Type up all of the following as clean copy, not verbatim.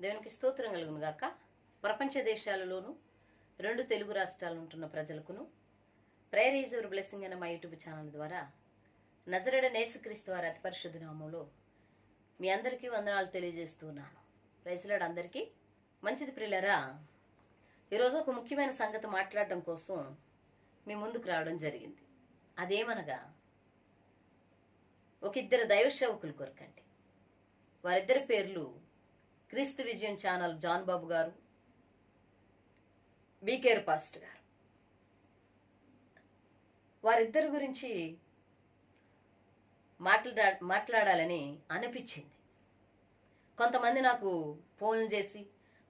దేవునికి స్తోత్రం కలుగును గాక. ప్రపంచ దేశాలలోను 2 తెలుగు రాష్ట్రాలు ఉంటున్న ప్రజలకును ప్రేయర్ ఈజ్ యువర్ బ్లెస్సింగ్ అనే మా యూట్యూబ్ ఛానల్ ద్వారా నజరేయుడైన యేసుక్రీస్తు వారి అతి పరిశుద్ధ నామములో మీ అందరికీ వందనాలు తెలియజేస్తున్నాను. Praise lord. అందరికీ మంచిది ప్రియులారా. ఈరోజు ఒక ముఖ్యమైన సంగతి మాట్లాడడం కోసం మీ ముందుకు రావడం జరిగింది. అదేమనగా ఒక ఇద్దరు దైవ సేవకుల కొరకండి. వారిద్దరి పేర్లు క్రీస్తు విజయం ఛానల్ జాన్ బాబు గారు, బీకేర్ పాస్టర్ గారు. వారిద్దరి గురించి మాట్లాడాలని అనిపించింది. కొంతమంది నాకు ఫోన్లు చేసి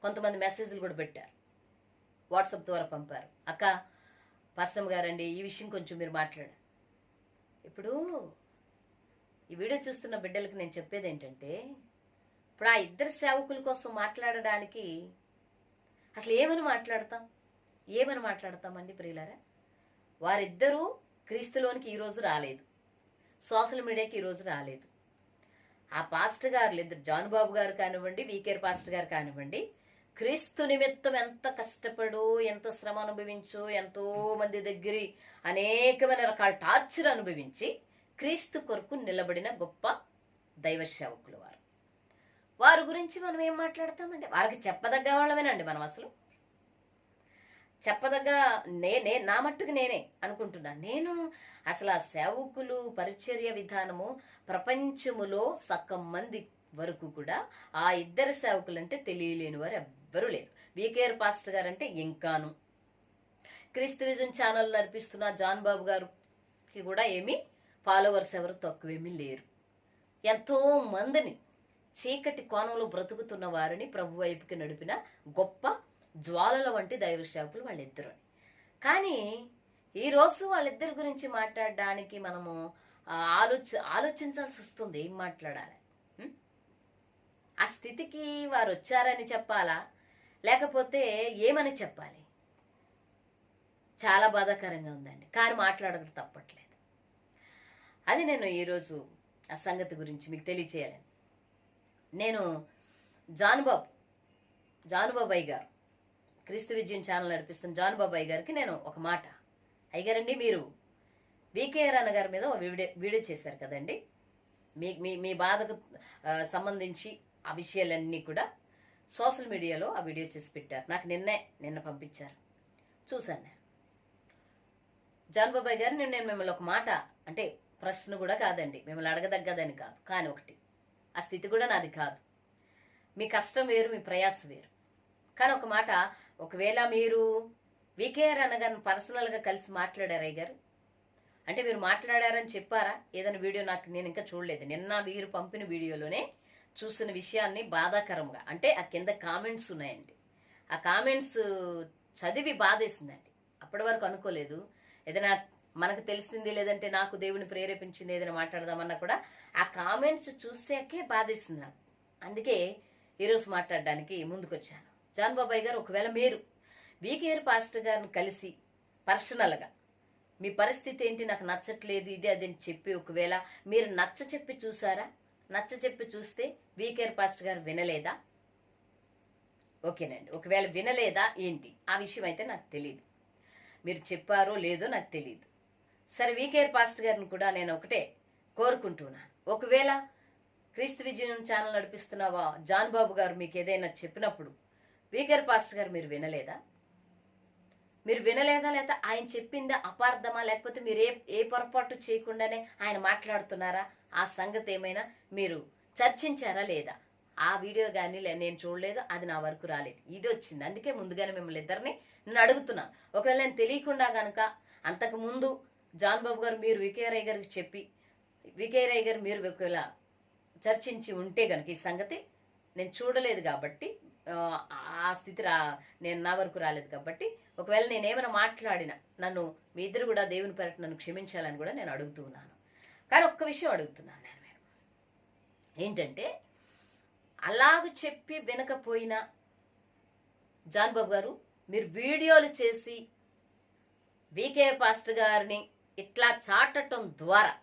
కొంతమంది మెసేజ్లు కూడా పెట్టారు, వాట్సాప్ ద్వారా పంపారు. అక్క, పాస్టర్ గారండి, ఈ విషయం కొంచెం మీరు మాట్లాడారు. ఇప్పుడు ఈ వీడియో చూస్తున్న బిడ్డలకి నేను చెప్పేది ఏంటంటే, ఇప్పుడు ఆ ఇద్దరు సేవకుల కోసం మాట్లాడడానికి అసలు ఏమని మాట్లాడతామండి ప్రియులారా? వారిద్దరూ క్రీస్తులోనికి ఈరోజు రాలేదు, సోషల్ మీడియాకి ఈరోజు రాలేదు. ఆ పాస్టర్ గారు ఇద్దరు, జాన్ బాబు గారు కానివ్వండి, వీకేర్ పాస్టర్ గారు కానివ్వండి, క్రీస్తు నిమిత్తం ఎంత కష్టపడు, ఎంత శ్రమ అనుభవించు, ఎంతో మంది దగ్గర అనేకమైన రకాల టార్చర్ అనుభవించి క్రీస్తు కొరకు నిలబడిన గొప్ప దైవ సేవకులు వారు. వారి గురించి మనం ఏం మాట్లాడతామండి? వారికి చెప్పదగ్గ వాళ్ళమేనండి మనం. అసలు చెప్పదగ్గ నా మట్టుకు నేనే అనుకుంటున్నా. నేను అసలు ఆ సేవకులు పరిచర్య విధానము ప్రపంచములో సగం మంది వరకు కూడా ఆ ఇద్దరు సేవకులు అంటే తెలియలేని వారు ఎవ్వరూ లేరు. వీకేఆర్ పాస్టర్ గారు అంటే ఇంకాను, క్రీస్తు విజన్ ఛానల్ నడిపిస్తున్న జాన్ బాబు గారికి కూడా ఏమీ ఫాలోవర్స్ ఎవరు తక్కువేమీ లేరు. ఎంతో మందిని చీకటి కోణంలో బ్రతుకుతున్న వారిని ప్రభు వైపుకి నడిపిన గొప్ప జ్వాలల వంటి దైవ సేవకులు వాళ్ళిద్దరు. కానీ ఈరోజు వాళ్ళిద్దరి గురించి మాట్లాడడానికి మనము ఆలోచించాల్సి వస్తుంది. ఏం మాట్లాడాలి? ఆ స్థితికి వారు వచ్చారని చెప్పాలా, లేకపోతే ఏమని చెప్పాలి? చాలా బాధాకరంగా ఉందండి. కానీ మాట్లాడడం తప్పట్లేదు. అది నేను ఈరోజు ఆ సంగతి గురించి మీకు తెలియచేయాలని నేను జానుబాబాయ్ గారు, క్రీస్తు విజయం ఛానల్ నడిపిస్తున్న జానుబాబాయ్ గారికి నేను ఒక మాట, అయ్యగారండి, మీరు వీకేఆర్ అన్న గారి మీద వీడియో చేశారు కదండి, మీ బాధకు సంబంధించి ఆ విషయాలన్నీ కూడా సోషల్ మీడియాలో ఆ వీడియో చేసి పెట్టారు. నాకు నిన్న పంపించారు, చూశాను నేను. జానుబాబాయ్ గారు, నేను మిమ్మల్ని ఒక మాట, అంటే ప్రశ్న కూడా కాదండి, మిమ్మల్ని అడగదగ్గదని కాదు, కానీ ఒకటి, ఆ స్థితి కూడా నాది కాదు. మీ కష్టం వేరు, మీ ప్రయాస వేరు. కానీ ఒక మాట, ఒకవేళ మీరు వీకేఆర్ అన్నగారిని పర్సనల్గా కలిసి మాట్లాడారు అయ్యగారు అంటే, మీరు మాట్లాడారని చెప్పారా ఏదైనా వీడియో? నేను ఇంకా చూడలేదు. నిన్న వీరు పంపిన వీడియోలోనే చూసిన విషయాన్ని బాధాకరంగా, అంటే ఆ కింద కామెంట్స్ ఉన్నాయండి, ఆ కామెంట్స్ చదివి బాధేసిందండి. అప్పటి వరకు అనుకోలేదు. ఏదైనా మనకు తెలిసింది, లేదంటే నాకు దేవుని ప్రేరేపించింది ఏదైనా మాట్లాడదామన్నా కూడా ఆ కామెంట్స్ చూసాకే బాధేసింది నాకు. అందుకే ఈరోజు మాట్లాడడానికి ముందుకొచ్చాను. జాన్ బాబాయ్ గారు, ఒకవేళ మీరు వీకేఆర్ పాస్టర్ గారిని కలిసి పర్సనల్గా మీ పరిస్థితి ఏంటి, నాకు నచ్చట్లేదు, ఇది అది అని చెప్పి, ఒకవేళ మీరు నచ్చ చెప్పి చూసారా? నచ్చ చెప్పి చూస్తే వీకేఆర్ పాస్టర్ గారు వినలేదా? ఓకేనండి, ఒకవేళ వినలేదా ఏంటి ఆ విషయం అయితే నాకు తెలియదు. మీరు చెప్పారో లేదో నాకు తెలియదు. సరే, వీకేఆర్ పాస్టర్ గారిని కూడా నేను ఒకటే కోరుకుంటున్నాను, ఒకవేళ క్రీస్తు విజయం ఛానల్ నడిపిస్తున్నావా జాన్ బాబు గారు మీకు ఏదైనా చెప్పినప్పుడు వీకేఆర్ పాస్టర్ గారు మీరు వినలేదా? లేదా ఆయన చెప్పిందా అపార్థమా, లేకపోతే మీరు ఏ పొరపాటు చేయకుండానే ఆయన మాట్లాడుతున్నారా? ఆ సంగతి ఏమైనా మీరు చర్చించారా లేదా? ఆ వీడియో కానీ నేను చూడలేదు, అది నా వరకు రాలేదు, ఇది వచ్చింది. అందుకే ముందుగానే మిమ్మల్ని ఇద్దరిని నేను అడుగుతున్నాను. ఒకవేళ నేను తెలియకుండా గనక అంతకు ముందు జాన్ బాబు గారు మీరు వీకేఆర్ గారికి చెప్పి, వీకేఆర్ గారు మీరు ఒకవేళ చర్చించి ఉంటే గనక, ఈ సంగతి నేను చూడలేదు కాబట్టి, ఆ స్థితి నేను నా వరకు రాలేదు కాబట్టి, ఒకవేళ నేనేమైనా మాట్లాడినా నన్ను మీ ఇద్దరు కూడా దేవుని పేరట నన్ను క్షమించాలని కూడా నేను అడుగుతున్నాను. కానీ ఒక్క విషయం అడుగుతున్నాను నేను, మీరు ఏంటంటే, అలాగ చెప్పి వినకపోయినా జాన్ బాబు గారు మీరు వీడియోలు చేసి వీకేఆర్ పాస్టర్ గారిని ఇట్లా చాటటం ద్వారా,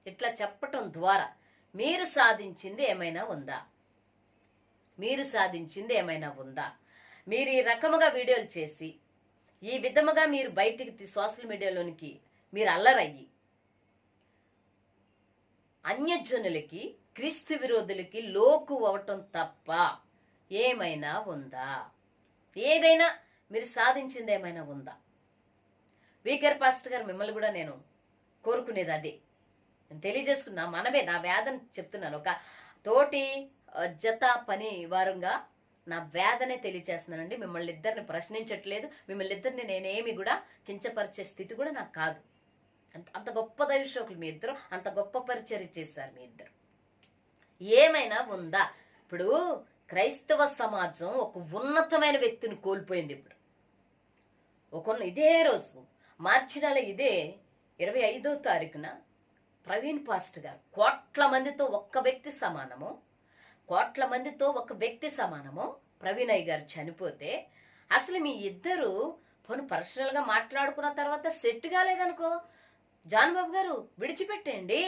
ఇట్లా చెప్పటం ద్వారా మీరు సాధించింది ఏమైనా ఉందా? మీరు సాధించింది ఏమైనా ఉందా? మీరు ఈ రకముగా వీడియోలు చేసి ఈ విధముగా మీరు బయటికి సోషల్ మీడియాలోనికి మీరు అల్లరయ్యి అన్యజనులకి, క్రీస్తు విరోధులకి లోకు అవటం తప్ప ఏమైనా ఉందా? ఏదైనా మీరు సాధించింది ఏమైనా ఉందా? వీకేఆర్ పాస్టర్ గారు, మిమ్మల్ని కూడా నేను కోరుకునేది అదే. నేను తెలియజేసుకున్నా, మనమే నా వేదన చెప్తున్నాను. ఒక తోటి జత పని వారంగా నా వేదనే తెలియచేస్తున్నానండి. మిమ్మల్ని ఇద్దరిని ప్రశ్నించట్లేదు. మిమ్మల్ని ఇద్దరిని నేనేమి కూడా కించపరిచే స్థితి కూడా నాకు కాదు. అంత గొప్ప దైవసేవకులు మీ ఇద్దరు, అంత గొప్ప పరిచర్య చేశారు మీ ఇద్దరు. ఏమైనా ఉందా? ఇప్పుడు క్రైస్తవ సమాజం ఒక ఉన్నతమైన వ్యక్తిని కోల్పోయింది. ఇప్పుడు ఇదే రోజు మార్చి నెల ఇదే 25వ తారీఖున ప్రవీణ్ పాస్టర్ గారు కోట్ల మందితో ఒక్క వ్యక్తి సమానము, కోట్ల మందితో ఒక వ్యక్తి సమానము ప్రవీణ్ అయ్య గారు చనిపోతే, అసలు మీ ఇద్దరు పర్సనల్ గా మాట్లాడుకున్న తర్వాత సెట్ కాలేదనుకో, జాన్ బాబు గారు విడిచిపెట్టండి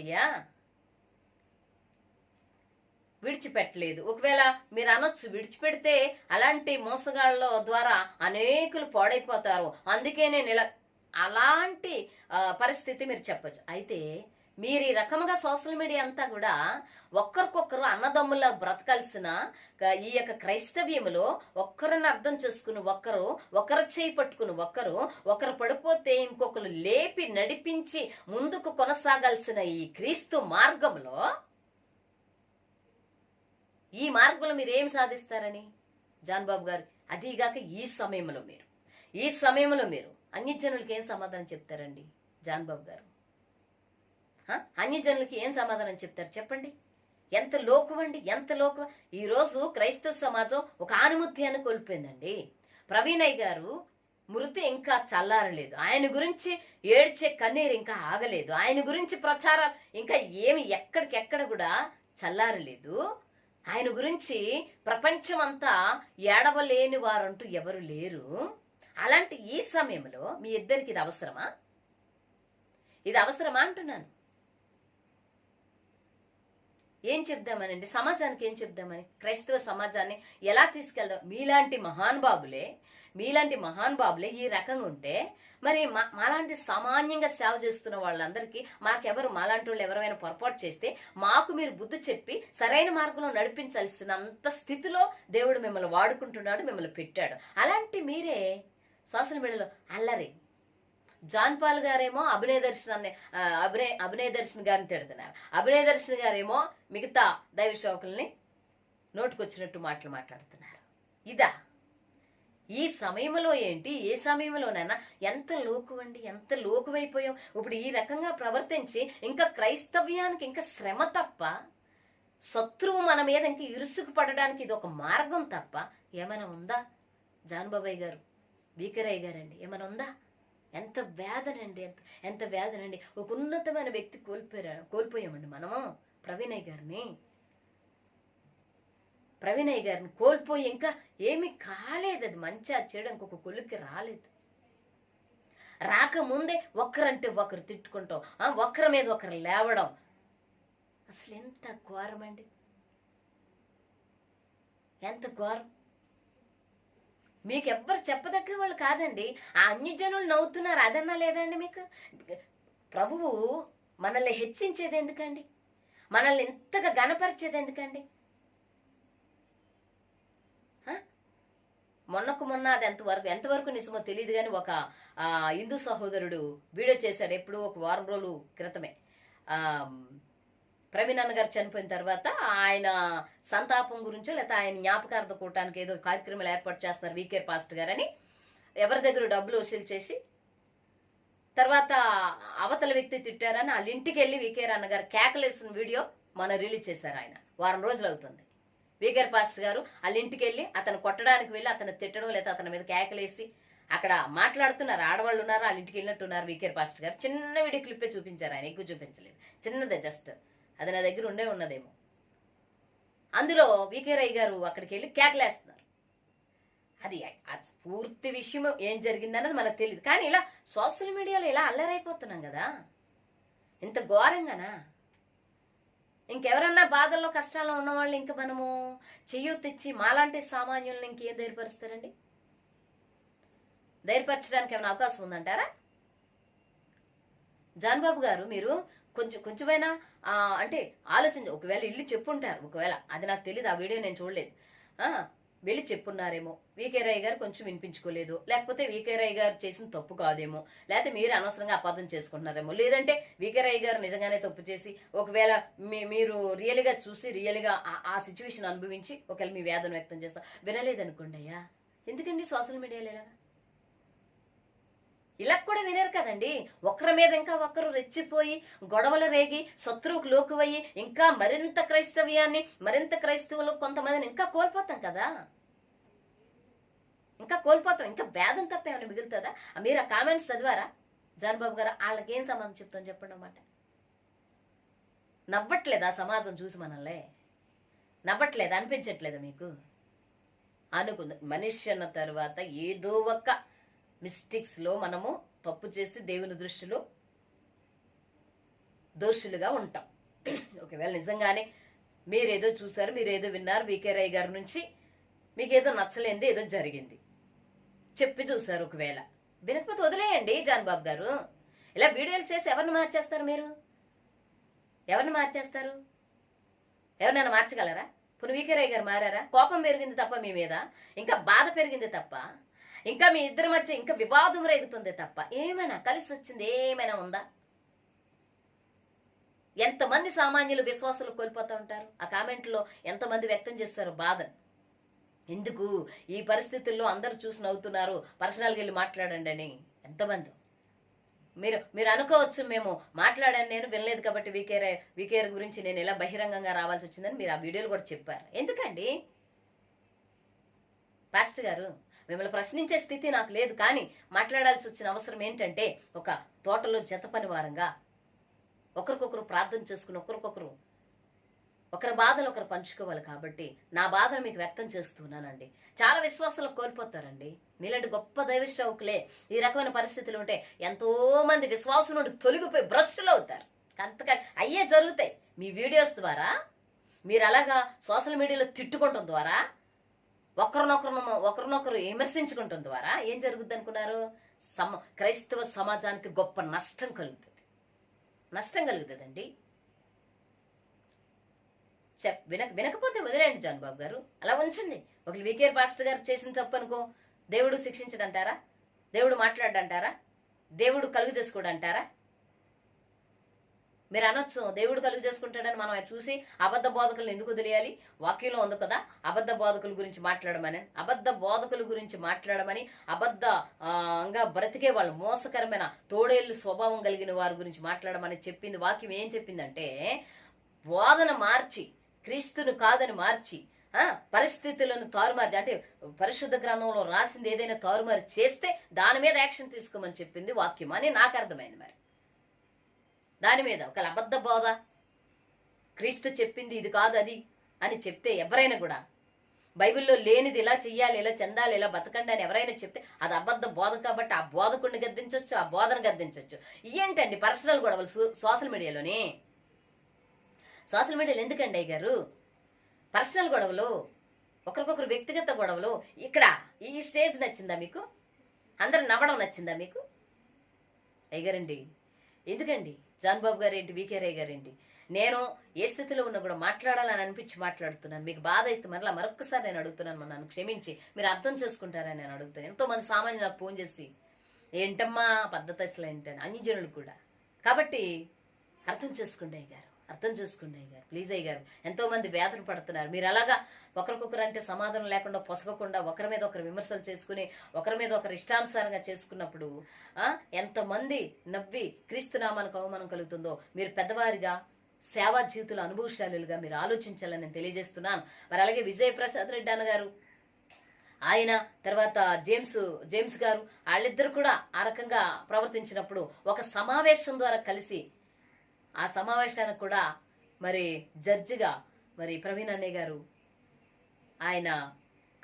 అయ్యా. విడిచిపెట్టలేదు. ఒకవేళ మీరు అనొచ్చు, విడిచిపెడితే అలాంటి మోసగాళ్ళ ద్వారా అనేకులు పాడైపోతారు, అందుకే నేను ఇలా, అలాంటి పరిస్థితి మీరు చెప్పొచ్చు. అయితే మీరు ఈ రకంగా సోషల్ మీడియా అంతా కూడా ఒక్కరికొక్కరు అన్నదమ్ముల బ్రతకాల్సిన ఈ యొక్క క్రైస్తవ్యములో ఒక్కరిని అర్థం చేసుకుని ఒకరు చేయి పట్టుకుని ఒకరు పడిపోతే ఇంకొకరు లేపి నడిపించి ముందుకు కొనసాగాల్సిన ఈ క్రీస్తు మార్గంలో, ఈ మార్గంలో మీరు ఏం సాధిస్తారని జాన్ బాబు గారు? అదీగాక ఈ సమయంలో మీరు అన్యజనులకి ఏం సమాధానం చెప్తారండి జాన్ బాబు గారు? అన్యజనులకి ఏం సమాధానం చెప్తారు చెప్పండి? ఎంత లోకువండి, ఎంత లోకు. ఈరోజు క్రైస్తవ సమాజం ఒక ఆనుమత్యాన్ని కోల్పోయిందండి. ప్రవీణ్ అయ్య గారు మృతి ఇంకా చల్లారలేదు. ఆయన గురించి ఏడ్చే కన్నీరు ఇంకా ఆగలేదు. ఆయన గురించి ప్రచారం ఇంకా ఏమి ఎక్కడికెక్కడ కూడా చల్లారలేదు. ఆయన గురించి ప్రపంచం అంతా ఏడవలేని వారంటూ ఎవరు లేరు. అలాంటి ఈ సమయంలో మీ ఇద్దరికి ఇది అవసరమా? ఇది అవసరమా అంటున్నాను. ఏం చెప్దామనండి సమాజానికి? ఏం చెప్దామని? క్రైస్తవ సమాజాన్ని ఎలా తీసుకెళ్దాం? మీలాంటి మహానుభావులే ఈ రకంగా ఉంటే మరి మాలాంటి సామాన్యంగా సేవ చేస్తున్న వాళ్ళందరికీ మాలాంటి వాళ్ళు ఎవరైనా పొరపాటు చేస్తే మాకు మీరు బుద్ధి చెప్పి సరైన మార్గంలో నడిపించాల్సినంత స్థితిలో దేవుడు మిమ్మల్ని వాడుకుంటున్నాడు, మిమ్మల్ని పెట్టాడు. అలాంటి మీరే సోషల్ మీడియాలో అల్లరి. జాన్ పాల్ గారేమో అభినయ దర్శన్ గారిని తిడుతున్నారు. అభినయ దర్శన్ గారేమో మిగతా దైవ సేవకుల్ని నోటుకొచ్చినట్టు మాట్లాడుతున్నారు. ఇదా ఈ సమయంలో? ఏంటి ఏ సమయంలోనైనా ఎంత లోకువండి, ఎంత లోకువైపోయాం. ఇప్పుడు ఈ రకంగా ప్రవర్తించి ఇంకా క్రైస్తవ్యానికి ఇంకా శ్రమ తప్ప, శత్రువు మన మీద ఇంకా ఇరుసుకు పడడానికి ఇది ఒక మార్గం తప్ప ఏమైనా ఉందా? జాన్ బాబాయ్ గారు, వీకరయ్య గారండి, ఏమైనా ఉందా? ఎంత వేదనండి, ఎంత వేదనండి. ఒక ఉన్నతమైన వ్యక్తి కోల్పోయామండి మనము. ప్రవీణ్ అయ్య గారిని కోల్పోయి ఇంకా ఏమి కాలేదు. అది మంచిగా చెడు ఇంకొక కొలుక్కి రాలేదు. రాకముందే ఒకరంటే ఒకరు తిట్టుకుంటాం, ఒకరి మీద ఒకరు లేవడం. అసలు ఎంత ఘోరం అండి, ఎంత ఘోరం. మీకు ఎవ్వరు చెప్పదగ్గ వాళ్ళు కాదండి. ఆ అన్యజనులు నవ్వుతున్నారు, అదన్నా లేదండి మీకు? ప్రభువు మనల్ని హెచ్చించేది ఎందుకండి? మనల్ని ఎంతగా గణపరిచేది ఎందుకండి? మొన్న అది ఎంతవరకు నిజమో తెలియదు కానీ ఒక హిందూ సహోదరుడు వీడియో చేశాడు. ఎప్పుడు ఒక వారం రోజులు క్రితమే. ప్రవీణ్ అన్న గారు చనిపోయిన తర్వాత ఆయన సంతాపం గురించో లేకపోతే ఆయన జ్ఞాపకార్థ కూటానికి ఏదో కార్యక్రమాలు ఏర్పాటు చేస్తున్నారు వీకేఆర్ పాస్టర్ గారు అని ఎవరి దగ్గర డబ్బులు వసూలు చేసి, తర్వాత అవతల వ్యక్తి తిట్టారని వాళ్ళ ఇంటికి వెళ్ళి వీకేఆర్ అన్న గారు కేకలేసిన వీడియో మన రిలీజ్ చేశారు. ఆయన వారం రోజులు అవుతుంది. వీకేఆర్ పాస్టర్ గారు వాళ్ళ ఇంటికి వెళ్ళి అతను కొట్టడానికి వెళ్ళి అతను తిట్టడం లేదా అతని మీద కేకలేసి అక్కడ మాట్లాడుతున్నారు. ఆడవాళ్ళు ఉన్నారు, వాళ్ళ ఇంటికి వెళ్ళినట్టున్నారు. వీకేఆర్ పాస్టర్ గారు చిన్న వీడియో క్లిప్పే చూపించారు, ఆయన ఎక్కువ చూపించలేదు, చిన్నదే జస్ట్. అది నా దగ్గర ఉన్నదేమో. అందులో వీకేఆర్ గారు అక్కడికి వెళ్ళి కేకలేస్తున్నారు. అది పూర్తి విషయం ఏం జరిగిందన్నది మనకు తెలియదు. కానీ ఇలా సోషల్ మీడియాలో ఇలా అల్లరైపోతున్నాం కదా, ఇంత ఘోరంగానా? ఇంకెవరన్నా బాధల్లో కష్టాల్లో ఉన్న వాళ్ళు ఇంక మనము చెయ్యి తెచ్చి మాలాంటి సామాన్యుల్ని ఇంకేం ధైర్యపరుస్తారండి? ధైర్యపరచడానికి ఏమైనా అవకాశం ఉందంటారా? జాన్ బాబు గారు మీరు కొంచెమైనా అంటే ఆలోచించి, ఒకవేళ ఇల్లు చెప్పుంటారు, ఒకవేళ అది నాకు తెలియదు, ఆ వీడియో నేను చూడలేదు, వెళ్ళి చెప్పున్నారేమో, వికే రాయ్ గారు కొంచెం వినిపించుకోలేదు, లేకపోతే వికే రాయ్ గారు చేసిన తప్పు కాదేమో, లేకపోతే మీరు అనవసరంగా అపార్థం చేసుకుంటున్నారేమో, లేదంటే వికే రాయ్ గారు నిజంగానే తప్పు చేసి ఒకవేళ మీరు రియల్గా చూసి రియల్గా ఆ సిచ్యువేషన్ అనుభవించి ఒకవేళ మీ వేదన వ్యక్తం చేస్తా వినలేదనుకోండి, అయ్యా ఎందుకండి సోషల్ మీడియాలో ఇలాగా? ఇలా కూడా వినరు కదండి. ఒకరి మీద ఇంకా ఒకరు రెచ్చిపోయి గొడవలు రేగి శత్రువుకు లోకువయ్యి ఇంకా మరింత క్రైస్తవ్యాన్ని, మరింత క్రైస్తవులు కొంతమందిని ఇంకా కోల్పోతాం కదా, ఇంకా కోల్పోతాం. ఇంకా వేదం తప్ప ఏమైనా మిగులుతుందా? మీరు ఆ కామెంట్స్ చదివారా జాన్ బాబు గారు? వాళ్ళకి ఏం సమాధానం చెప్తాం చెప్పండి అన్నమాట. నవ్వట్లేదా సమాజం చూసి మనల్ని? నవ్వట్లేదా? అనిపించట్లేదా మీకు? అనుకుంది మనిషి అన్న తర్వాత ఏదో ఒక మిస్టేక్స్ లో మనము తప్పు చేసి దేవుని దృష్టిలో దోషులుగా ఉంటాం. ఒకవేళ నిజంగానే మీరేదో చూసారు, మీరేదో విన్నారు, వికే రాయ్ గారి నుంచి మీకేదో నచ్చలేంది, ఏదో జరిగింది చెప్పి చూసారు, ఒకవేళ వినకపోతే వదిలేయండి. జాన్ బాబు గారు ఇలా వీడియోలు చేసి ఎవరిని మార్చేస్తారు? మీరు ఎవరిని మార్చేస్తారు? ఎవరినైనా మార్చగలరా? ఇప్పుడు వికే రాయ్ గారు మారారా? కోపం పెరిగింది తప్ప మీ మీద, ఇంకా బాధ పెరిగింది తప్ప, ఇంకా మీ ఇద్దరి మధ్య ఇంకా వివాదం రేగుతుంది తప్ప ఏమైనా కలిసి వచ్చింది ఏమైనా ఉందా? ఎంతమంది సామాన్యులు విశ్వాసాలు కోల్పోతూ ఉంటారు. ఆ కామెంట్లో ఎంతమంది వ్యక్తం చేస్తారు బాధను. ఎందుకు ఈ పరిస్థితుల్లో అందరూ చూసి నవ్వుతున్నారు, పర్సనల్గా వెళ్ళి మాట్లాడండి అని ఎంతమంది. మీరు అనుకోవచ్చు మేము మాట్లాడాను, నేను వినలేదు కాబట్టి వికేఆర్ గురించి నేను ఎలా బహిరంగంగా రావాల్సి వచ్చిందని మీరు ఆ వీడియోలు కూడా చెప్పారు. ఎందుకండి పాస్టర్ గారు? మిమ్మల్ని ప్రశ్నించే స్థితి నాకు లేదు, కానీ మాట్లాడాల్సి వచ్చిన అవసరం ఏంటంటే ఒక తోటలో జత పని వారంగా ఒకరికొకరు ప్రార్థన చేసుకుని ఒకరి బాధలు ఒకరు పంచుకోవాలి. కాబట్టి నా బాధను మీకు వ్యక్తం చేస్తున్నానండి. చాలా విశ్వాసాలు కోల్పోతారండి. మీలాంటి గొప్ప దైవ సేవకులే ఈ రకమైన పరిస్థితులు ఉంటే ఎంతో మంది విశ్వాసం నుండి తొలగిపోయి భ్రష్టులు అవుతారు. అంతకంటే అయ్యే జరుగుతాయి. మీ వీడియోస్ ద్వారా మీరు అలాగా సోషల్ మీడియాలో తిట్టుకోవడం ద్వారా ఒకరినొకరు విమర్శించుకుంటాం ద్వారా ఏం జరుగుద్ది అనుకున్నారు? క్రైస్తవ సమాజానికి గొప్ప నష్టం కలుగుతుందండి. వినకపోతే వదిలేండి జాన్ బాబు గారు, అలా ఉంచండి. ఒకళ్ళు వికేఆర్ పాస్టర్ గారు చేసిన తప్పు అనుకో, దేవుడు శిక్షించడంటారా? దేవుడు మాట్లాడంటారా? దేవుడు కలుగు చేసుకోడంటారా? మీరు అనొచ్చు దేవుడు కలుగు చేసుకుంటాడని మనం చూసి అబద్ధ బోధకులను ఎందుకు వదిలేయాలి? వాక్యంలో ఉంది కదా అబద్ధ బోధకుల గురించి మాట్లాడమని, అబద్ధంగా బ్రతికే వాళ్ళు, మోసకరమైన తోడేళ్ళు స్వభావం కలిగిన వారి గురించి మాట్లాడమని చెప్పింది వాక్యం. ఏం చెప్పిందంటే బోధన మార్చి, క్రీస్తును కాదని మార్చి, పరిస్థితులను తారుమార్చి, అంటే పరిశుద్ధ గ్రంథంలో రాసింది ఏదైనా తారుమారు చేస్తే దాని మీద యాక్షన్ తీసుకోమని చెప్పింది వాక్యం అని నాకు అర్థమైంది. మరి దాని మీద ఒక అబద్ధ బోధ, క్రీస్తు చెప్పింది ఇది కాదు అది అని చెప్తే ఎవరైనా కూడా బైబిల్లో లేనిది ఇలా చెయ్యాలి, ఇలా చెందాలి, ఇలా బతకండి అని ఎవరైనా చెప్తే అది అబద్ధ బోధ. కాబట్టి ఆ బోధకుడిని గద్దించవచ్చు, ఆ బోధను గద్దించవచ్చు. ఏంటండి పర్సనల్ గొడవలు సోషల్ మీడియాలో ఎందుకండి అయ్యారు? పర్సనల్ గొడవలు, ఒకరికొకరు వ్యక్తిగత గొడవలు. ఇక్కడ ఈ స్టేజ్ నచ్చిందా మీకు? అందరు నవ్వడం నచ్చిందా మీకు? అయ్యారండి ఎందుకండి? జాన్ బాబు గారు ఏంటి, వికే రాయ్ గారు ఏంటి? నేను ఏ స్థితిలో ఉన్నా కూడా మాట్లాడాలని అనిపించి మాట్లాడుతున్నాను. మీకు బాధ ఇస్తే మరొకసారి నేను అడుగుతున్నాను, నన్ను క్షమించి మీరు అర్థం చేసుకుంటారని నేను అడుగుతాను. ఎంతో మంది సామాన్యులు నాకు ఫోన్ చేసి ఏంటమ్మా పద్ధతి అసలు ఏంటని, అన్యజనులు కూడా. కాబట్టి అర్థం చేసుకోండి అయ్యారు, ప్లీజ్ అయ్యారు. ఎంతో మంది వేదన పడుతున్నారు. మీరు అలాగా ఒకరికొకరు అంటే సమాధానం లేకుండా పొసగకుండా ఒకరి మీద ఒకరు విమర్శలు చేసుకుని ఒకరి మీద ఒకరు ఇష్టానుసారంగా చేసుకున్నప్పుడు ఎంతమంది నవ్వి క్రీస్తు నామానికి అవమానం కలుగుతుందో మీరు పెద్దవారిగా సేవా జీవితుల అనుభవశాలులుగా మీరు ఆలోచించాలని నేను తెలియజేస్తున్నాను. మరి అలాగే విజయప్రసాద్ రెడ్డి అన్నగారు, ఆయన తర్వాత జేమ్స్ గారు, వాళ్ళిద్దరు కూడా ఆ రకంగా ప్రవర్తించినప్పుడు ఒక సమావేశం ద్వారా కలిసి ఆ సమావేశానికి కూడా మరి జడ్జిగా మరి ప్రవీణ్ అన్నయ్య గారు ఆయన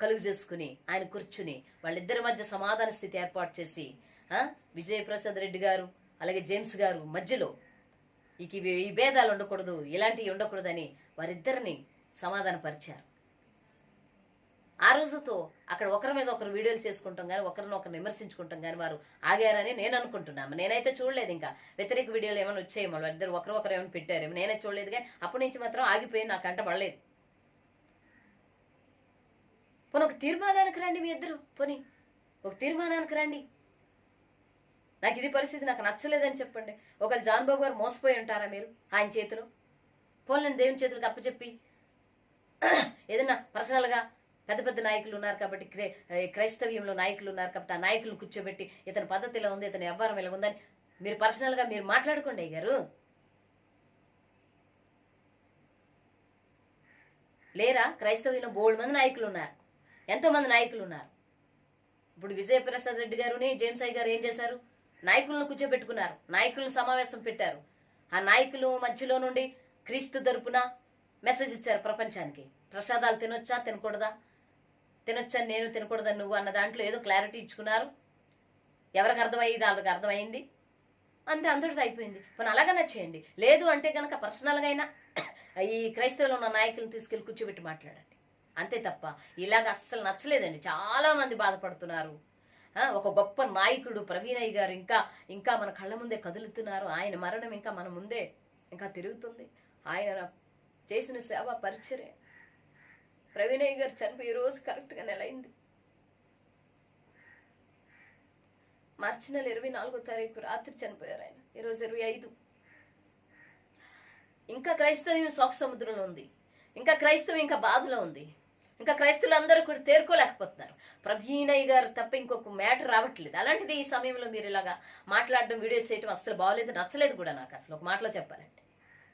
కలుగు చేసుకుని ఆయన కూర్చుని వాళ్ళిద్దరి మధ్య సమాధాన స్థితి ఏర్పాటు చేసి విజయప్రసాద్ రెడ్డి గారు అలాగే జేమ్స్ గారు మధ్యలో ఇక ఇవి ఈ భేదాలు ఉండకూడదు, ఇలాంటివి ఉండకూడదని వారిద్దరిని సమాధానపరిచారు. ఆ రోజుతో అక్కడ ఒకరి మీద ఒకరు వీడియోలు చేసుకుంటాం కానీ ఒకరినొకరు విమర్శించుకుంటాం కానీ వారు ఆగారని నేను అనుకుంటున్నాను. నేనైతే చూడలేదు. ఇంకా వ్యతిరేక వీడియోలు ఏమైనా వచ్చాయేమో, వాళ్ళిద్దరు ఒకరు ఏమైనా పెట్టారేమో, నేనే చూడలేదు. కానీ అప్పటి నుంచి మాత్రం ఆగిపోయి నాకు కంట పడలేదు. పోనీ ఒక తీర్మానానికి రండి, మీ ఇద్దరు పోనీ ఒక తీర్మానానికి రండి. నాకు ఇది పరిస్థితి, నాకు నచ్చలేదని చెప్పండి. ఒకవేళ జాన్ బాబు గారు మోసపోయి ఉంటారా మీరు ఆయన చేతిలో? పోనీ దేవుని చేతులకు అప్పచెప్పి ఏదైనా పర్సనల్గా పెద్ద పెద్ద నాయకులు ఉన్నారు కాబట్టి, క్రైస్తవ్యంలో నాయకులు ఉన్నారు కాబట్టి ఆ నాయకులు కూర్చోబెట్టి ఇతని పద్ధతి ఇలా ఉంది, ఇతని వ్యవహారం ఇలా ఉందని మీరు పర్సనల్గా మీరు మాట్లాడుకోండి అయ్యారు. లేరా? క్రైస్తవ్యంలో బోల్డ్ మంది నాయకులు ఉన్నారు, ఎంతో మంది నాయకులు ఉన్నారు. ఇప్పుడు విజయప్రసాద్ రెడ్డి గారుని జేమ్స్ అయ్య గారు ఏం చేశారు? నాయకులను కూర్చోబెట్టుకున్నారు, నాయకులను సమావేశం పెట్టారు. ఆ నాయకులు మధ్యలో నుండి క్రీస్తు తరపున మెసేజ్ ఇచ్చారు ప్రపంచానికి. ప్రసాదాలు తినొచ్చా తినకూడదా, తినొచ్చని నేను తినకూడదని నువ్వు అన్న దాంట్లో ఏదో క్లారిటీ ఇచ్చుకున్నారు. ఎవరికి అర్థమయ్యేది వాళ్ళకి అర్థమైంది, అంతే, అందరితో అయిపోయింది. పోనీ అలాగనే చేయండి. లేదు అంటే కనుక పర్సనల్గా అయినా ఈ క్రైస్తవులు ఉన్న నాయకులను తీసుకెళ్లి కూర్చోబెట్టి మాట్లాడండి, అంతే తప్ప ఇలాగ అస్సలు నచ్చలేదండి. చాలా మంది బాధపడుతున్నారు. ఒక గొప్ప నాయకుడు ప్రవీణయ్య గారు ఇంకా మన కళ్ళ ముందే కదులుతున్నారు. ఆయన మరణం ఇంకా మన ముందే ఇంకా తిరుగుతుంది. ఆయన చేసిన సేవ పరిచర్య. ప్రవీణయ్య గారు చనిపోయి రోజు కరెక్ట్గా నెల అయింది. మార్చి నెల 24వ తారీఖు రాత్రి చనిపోయారు ఆయన. ఈరోజు 25. ఇంకా క్రైస్తవ్యం శోక సముద్రంలో ఉంది, ఇంకా క్రైస్తవం ఇంకా బాధలో ఉంది, ఇంకా క్రైస్తవులు అందరూ కూడా తేరుకోలేకపోతున్నారు. ప్రవీణయ్య గారు తప్ప ఇంకొక మ్యాటర్ రావట్లేదు. అలాంటిది ఈ సమయంలో మీరు ఇలాగా మాట్లాడడం, వీడియో చేయడం అసలు బాగోలేదు, నచ్చలేదు కూడా నాకు. అసలు ఒక మాటలో చెప్పాలంటే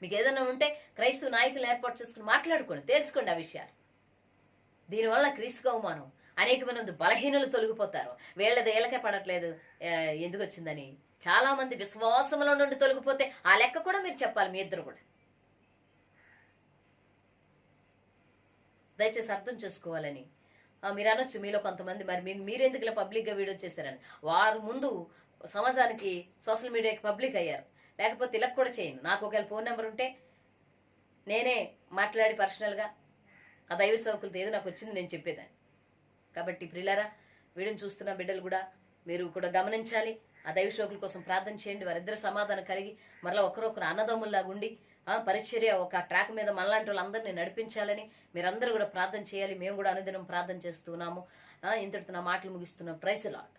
మీకు ఏదైనా ఉంటే క్రైస్తవ నాయకులు ఏర్పాటు చేసుకుని మాట్లాడుకోండి, తెలుసుకోండి ఆ విషయాలు. దీనివల్ల క్రీస్తుకు అవమానం, అనేక మంది బలహీనులు తొలగిపోతారు. వీళ్ళది వీళ్ళకే పడట్లేదు ఎందుకు వచ్చిందని. చాలా మంది విశ్వాసంలో నుండి తొలగిపోతే ఆ లెక్క కూడా మీరు చెప్పాలి, మీ ఇద్దరు కూడా. దయచేసి అర్థం చేసుకోవాలని. మీరు అనొచ్చు మీలో కొంతమంది, మరి మీరెందుకు ఇలా పబ్లిక్గా వీడియో చేశారని. వారు ముందు సమాజానికి సోషల్ మీడియాకి పబ్లిక్ అయ్యారు, లేకపోతే ఇలా కూడా చేయను. నాకు ఒకవేళ ఫోన్ నెంబర్ ఉంటే నేనే మాట్లాడి పర్సనల్గా ఆ దైవ సేవకులతో ఏదో నాకు వచ్చింది నేను చెప్పేదాన్ని. కాబట్టి ప్రియులారా, వీడియోని చూస్తున్న బిడ్డలు కూడా మీరు కూడా గమనించాలి. ఆ దైవ సేవకుల కోసం ప్రార్థన చేయండి. వారిద్దరు సమాధానం కలిగి మరలా ఒకరొకరు అన్నదమ్ముల్లాగా ఉండి పరిచర్య ఒక ట్రాక్ మీద మనలాంటి వాళ్ళందరినీ నడిపించాలని మీరందరూ కూడా ప్రార్థన చేయాలి. మేము కూడా అనుదినం ప్రార్థన చేస్తున్నాము. ఇంతటితో నా మాటలు ముగిస్తున్నాం. Praise the lord.